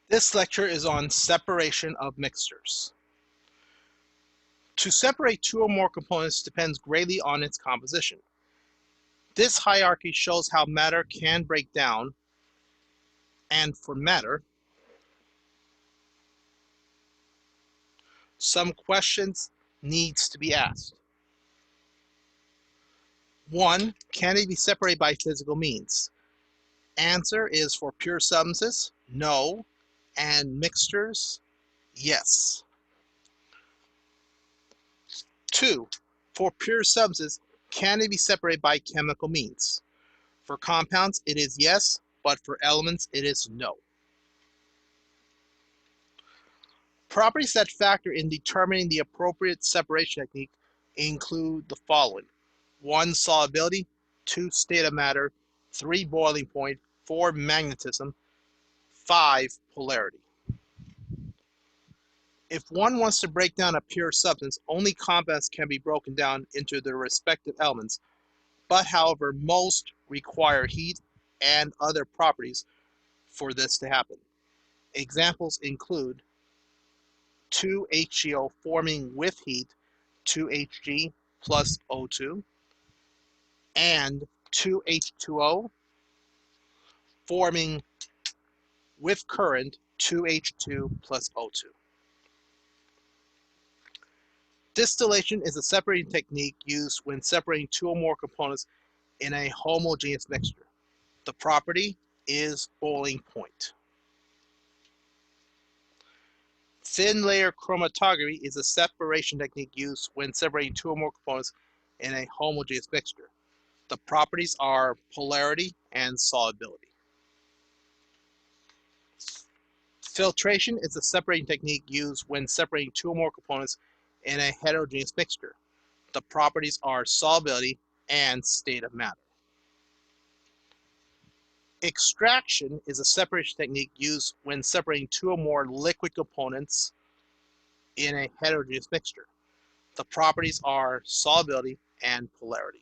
This lecture is on separation of mixtures. To separate two or more components depends greatly on its composition. This hierarchy shows how matter can break down, and for matter, some questions needs to be asked. 1. Can it be separated by physical means? Answer is for pure substances, no, and mixtures, yes. 2. For pure substances, can it be separated by chemical means? For compounds, it is yes, but for elements, it is no. Properties that factor in determining the appropriate separation technique include the following: 1. Solubility, 2. State of matter, 3. Boiling point, 4. Magnetism, 5. Polarity. If one wants to break down a pure substance, only compounds can be broken down into their respective elements, but however, most require heat and other properties for this to happen. Examples include 2HGO forming with heat 2Hg plus O2, and 2H2O forming with current 2H2 plus O2. Distillation is a separating technique used when separating two or more components in a homogeneous mixture. The property is boiling point. Thin layer chromatography is a separation technique used when separating two or more components in a homogeneous mixture. The properties are polarity and solubility. Filtration is a separating technique used when separating two or more components in a heterogeneous mixture. The properties are solubility and state of matter. Extraction is a separation technique used when separating two or more liquid components in a heterogeneous mixture. The properties are solubility and polarity.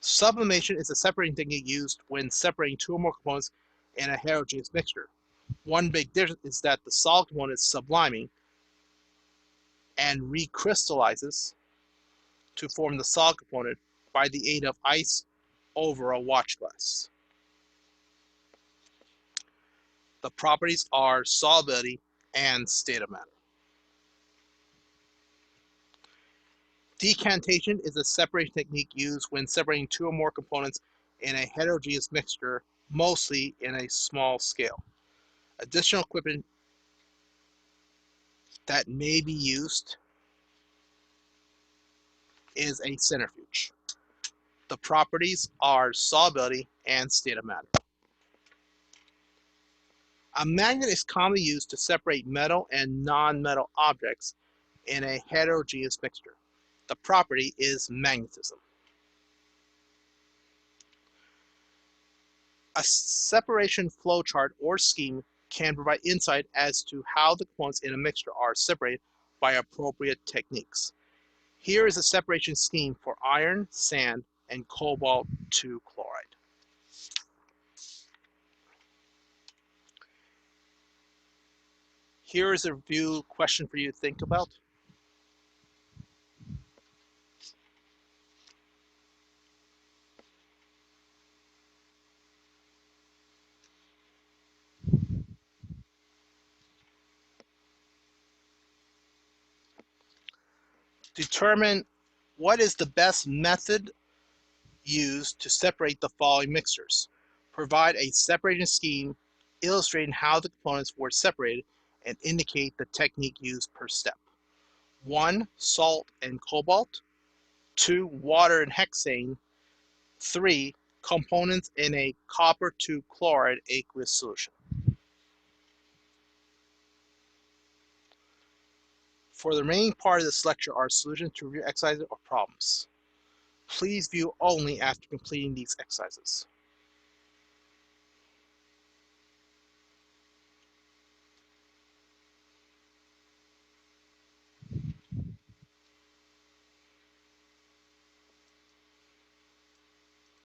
Sublimation is a separating technique used when separating two or more components in a heterogeneous mixture. One big difference is that the solid component is subliming and recrystallizes to form the solid component by the aid of ice over a watch glass. The properties are solubility and state of matter. Decantation is a separation technique used when separating two or more components in a heterogeneous mixture, mostly in a small scale. Additional equipment that may be used is a centrifuge. The properties are solubility and state of matter. A magnet is commonly used to separate metal and non-metal objects in a heterogeneous mixture. The property is magnetism. A separation flowchart or scheme can provide insight as to how the components in a mixture are separated by appropriate techniques. Here is a separation scheme for iron, sand, and cobalt 2 chloride. Here is a review question for you to think about. Determine what is the best method used to separate the following mixtures. Provide a separation scheme illustrating how the components were separated and indicate the technique used per step. 1. Salt and cobalt. 2. Water and hexane. 3. Components in a copper 2 chloride aqueous solution. For the remaining part of this lecture are solutions to review exercises or problems. Please view only after completing these exercises.